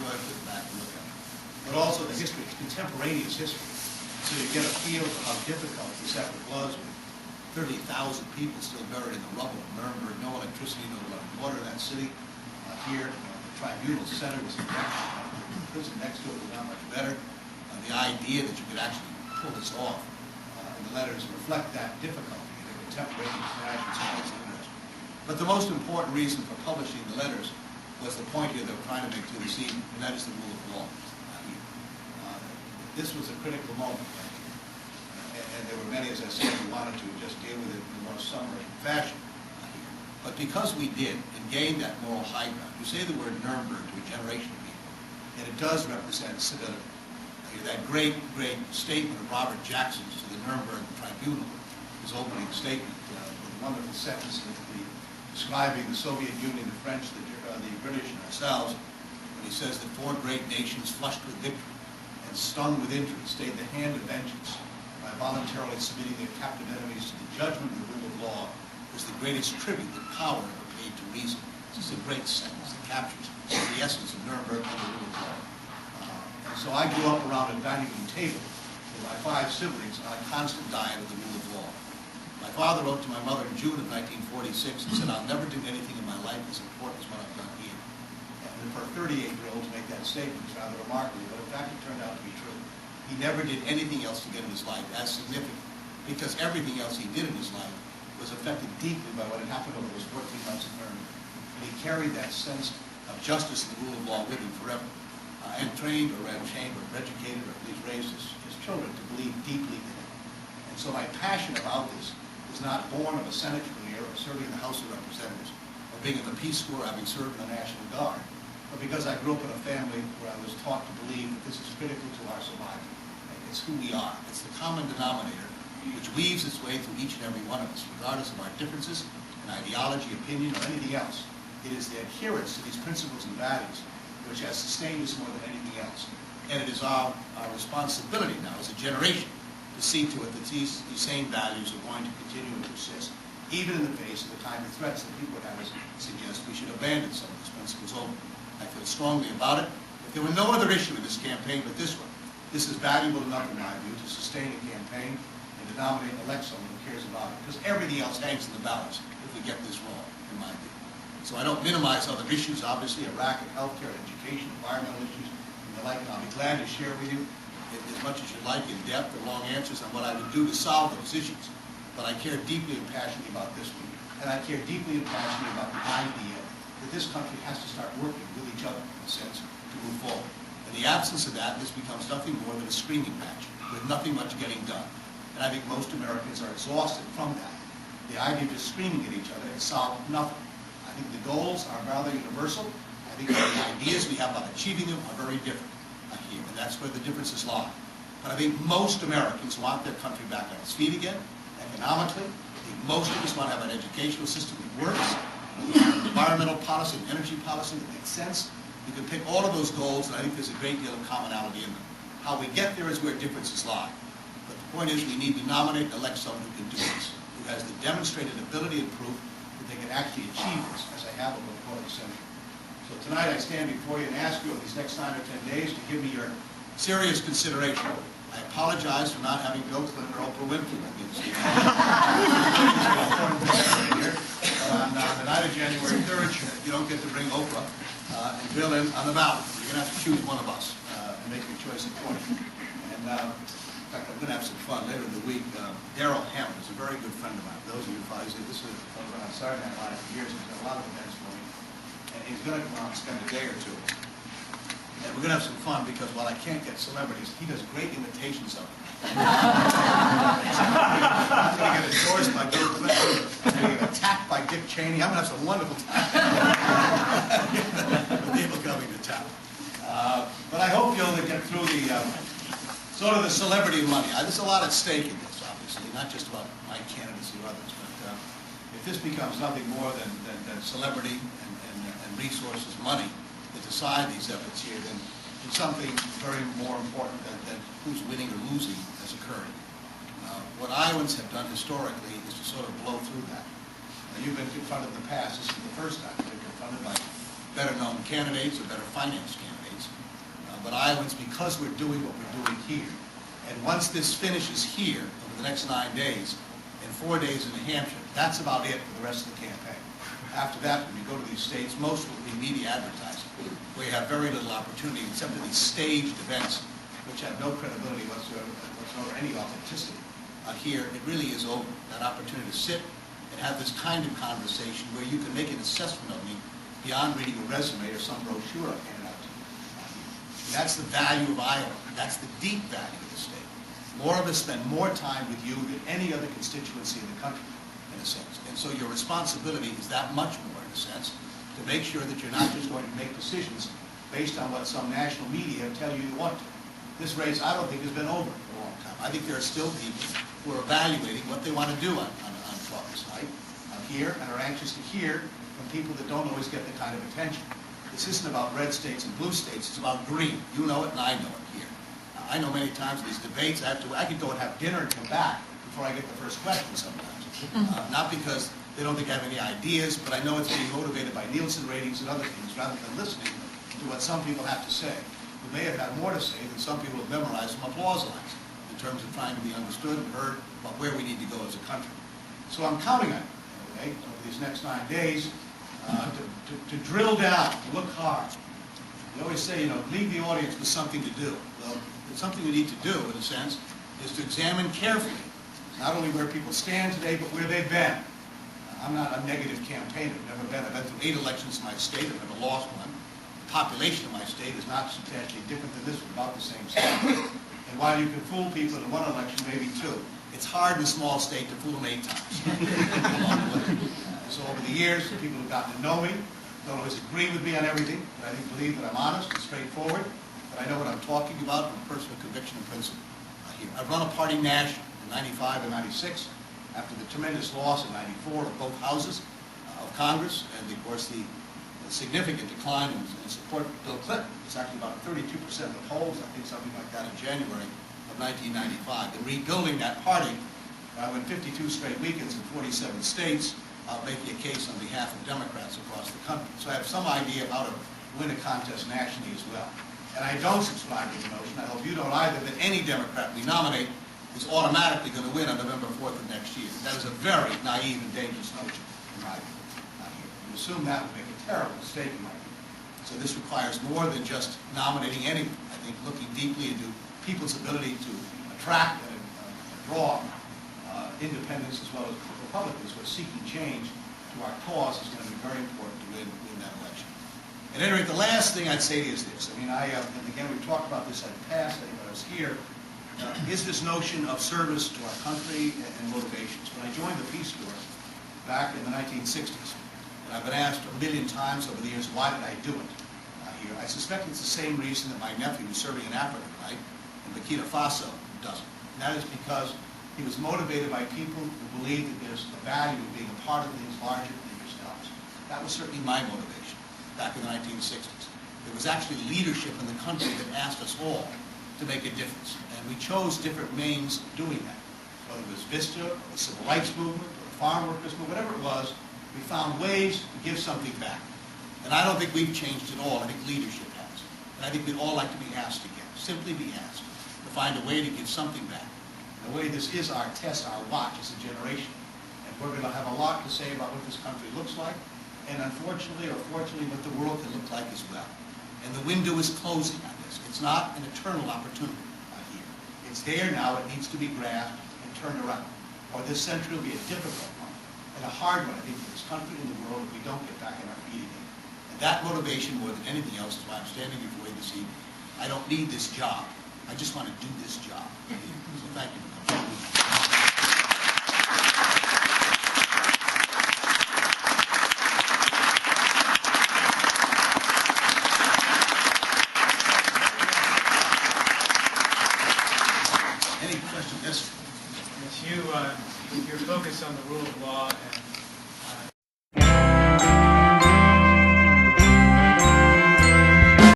enjoy putting back and look at it. But also the history, contemporaneous history. So you get a feel for how difficult this effort was with 30,000 people still buried in the rubble of Nuremberg, no electricity, no running water in that city. Here, the tribunal center was the prison next to it was not much better. The idea that you could actually pull this off, and the letters reflect that difficulty in a contemporaneous fashion, so that's interesting. But the most important reason for publishing the letters was the point here that we're trying to make to this evening, and that is the rule of law. This was a critical moment, and there were many, as I said, who wanted to just deal with it in a more summary fashion. But because we did, and gained that moral high ground, you say the word Nuremberg to a generation of people, and it does represent civility. That great statement of Robert Jackson's to the Nuremberg Tribunal, his opening statement, with wonderful sentences describing the Soviet Union, the French, the British, and ourselves, when he says that four great nations flushed with victory and stung with injury stayed the hand of vengeance by voluntarily submitting their captive enemies to the judgment of the rule of law was the greatest tribute that power ever paid to reason. This is a great sentence that captures the essence of Nuremberg and the rule of law. And so I grew up around a dining room table with my 5 siblings on a constant diet of the rule of law. My father wrote to my mother in June of 1946 and said, "I'll never do anything in my life as important as what I've done here." And for a 38-year-old to make that statement is rather remarkable, but in fact it turned out to be true. He never did anything else to get in his life as significant, because everything else he did in his life was affected deeply by what had happened over those 14 months in Nuremberg. And he carried that sense of justice and the rule of law with him forever, and trained or trained or educated or at least raised his children to believe deeply in it. And so my passion about this is not born of a Senate career or serving in the House of Representatives or being in the Peace Corps, having served in the National Guard, but because I grew up in a family where I was taught to believe that this is critical to our survival. It's who we are. It's the common denominator which weaves its way through each and every one of us, regardless of our differences in ideology, opinion, or anything else. It is the adherence to these principles and values which has sustained us more than anything else. And it is our responsibility now as a generation to see to it that these same values are going to continue and persist, even in the face of the kind of threats that people would have us suggest we should abandon some of these principles over. I feel strongly about it. If there were no other issue in this campaign but this one, this is valuable enough, in my view, to sustain a campaign and to nominate and elect someone who cares about it, because everything else hangs in the balance if we get this wrong, in my view. So I don't minimize other issues, obviously, Iraq and healthcare, education, environmental issues, and the like, and I'll be glad to share with you as much as you like in depth or long answers on what I would do to solve those issues. But I care deeply and passionately about this one, and I care deeply and passionately about the idea that this country has to start working with each other, in a sense, to move forward. In the absence of that, this becomes nothing more than a screaming match, with nothing much getting done. And I think most Americans are exhausted from that. The idea of just screaming at each other has solved nothing. I think the goals are rather universal. I think the ideas we have about achieving them are very different here, and that's where the differences lie. But I think most Americans want their country back on its feet again, economically. I think most of us want to have an educational system that works, environmental policy and energy policy that makes sense. You can pick all of those goals, and I think there's a great deal of commonality in them. How we get there is where differences lie. But the point is we need to nominate and elect someone who can do this, who has the demonstrated ability and proof that they can actually achieve this, as I have over the quarter century. So tonight I stand before you and ask you over these next 9 or 10 days to give me your serious consideration. I apologize for not having Bill Clinton or Oprah Winfrey with me this evening. On the night of January 3rd, you don't get to bring Oprah and Bill in on the ballot. You're going to have to choose one of us and make your choice accordingly. And in fact, I'm going to have some fun later in the week. Darrell Hammond is a very good friend of mine. Those of you who probably say this is on Saturday Night Live for years. He's done a lot of events for me. And he's going to come out and spend a day or two. And we're going to have some fun because while I can't get celebrities, he does great imitations of them. I'm going to get endorsed by Bill Clinton. I'm going to get attacked by Dick Cheney. I'm going to have some wonderful time with people coming to town. But I hope you'll get through the sort of the celebrity money. There's a lot at stake in this, obviously, not just about my candidacy or others. But if this becomes nothing more than celebrity and resources, money, that decide these efforts here, then something very more important than who's winning or losing has occurred. What Iowans have done historically is to sort of blow through that. You've been confronted in the past. This is the first time you've been confronted by better-known candidates or better financed candidates. states, but Iowans because we're doing what we're doing here. And once this finishes here over the next 9 days and 4 days in New Hampshire, that's about it for the rest of the campaign. After that, when you go to these states, most will be media advertising, where you have very little opportunity except for these staged events, which have no credibility whatsoever, any authenticity. Here, it really is over. That opportunity to sit and have this kind of conversation where you can make an assessment of me beyond reading a resume or some brochure I've handed out to you. And that's the value of Iowa. That's the deep value of the state. More of us spend more time with you than any other constituency in the country, in a sense. And so your responsibility is that much more, in a sense, to make sure that you're not just going to make decisions based on what some national media tell you want to. This race, I don't think, has been over for a long time. I think there are still people who are evaluating what they want to do on caucus night here and are anxious to hear from people that don't always get the kind of attention. This isn't about red states and blue states. It's about green. You know it and I know it here. I know many times these debates, I could go and have dinner and come back before I get the first question sometimes. Not because they don't think I have any ideas, but I know it's being motivated by Nielsen ratings and other things rather than listening to what some people have to say, who may have had more to say than some people have memorized from applause lines in terms of trying to be understood and heard about where we need to go as a country. So I'm counting on you, okay, over these next 9 days to drill down, to look hard. You always say, leave the audience with something to do. Well, something we need to do, in a sense, is to examine carefully not only where people stand today, but where they've been. I'm not a negative campaigner. I've never been. I've been through 8 elections in my state. I've never lost one. The population of my state is not substantially different than this one, about the same size. And while you can fool people in one election, maybe 2, it's hard in a small state to fool them 8 times. So over the years, people who've gotten to know me don't always agree with me on everything, but I believe that I'm honest and straightforward, that I know what I'm talking about from personal conviction and principle. I've run a party nationally in 95 and 96, after the tremendous loss in 94 of both houses of Congress, and of course the significant decline in support for Bill Clinton. It's actually about 32% of the polls, I think something like that in January of 1995. And rebuilding that party, I went 52 straight weekends in 47 states, making a case on behalf of Democrats across the country. So I have some idea of how to win a contest nationally as well. And I don't subscribe to the notion, I hope you don't either, that any Democrat we nominate is automatically going to win on November 4th of next year. That is a very naive and dangerous notion, in my view. You assume that would make a terrible mistake, in my view. So this requires more than just nominating anyone. I think looking deeply into people's ability to attract and draw independents as well as Republicans who are seeking change to our cause is going to be very important to win that election. At any rate, the last thing I'd say is this. I mean, and again, we've talked about this in the past, I think when I was here, is this notion of service to our country and motivations. When I joined the Peace Corps back in the 1960s, and I've been asked a million times over the years, why did I do it here? I suspect it's the same reason that my nephew who's serving in Africa tonight, in Burkina Faso, doesn't. And that is because he was motivated by people who believe that there's a value of being a part of things larger than yourselves. That was certainly my motivation back in the 1960s. There was actually leadership in the country that asked us all to make a difference. And we chose different means of doing that. Whether it was VISTA, or the Civil Rights Movement, or the Farm Workers Movement, whatever it was, we found ways to give something back. And I don't think we've changed at all. I think leadership has. And I think we'd all like to be asked again, simply be asked, to find a way to give something back. In a way, this is our test, our watch as a generation. And we're going to have a lot to say about what this country looks like, and unfortunately or fortunately, what the world can look like as well. And the window is closing on this. It's not an eternal opportunity here. It's there now. It needs to be grasped and turned around. Or this century will be a difficult one and a hard one, I think, for this country and the world if we don't get back on our feet again. And that motivation, more than anything else, is why I'm standing before you this evening. I don't need this job. I just want to do this job. So thank you for coming. Any questions? Yes, sir. Yes, your focus on the rule of law and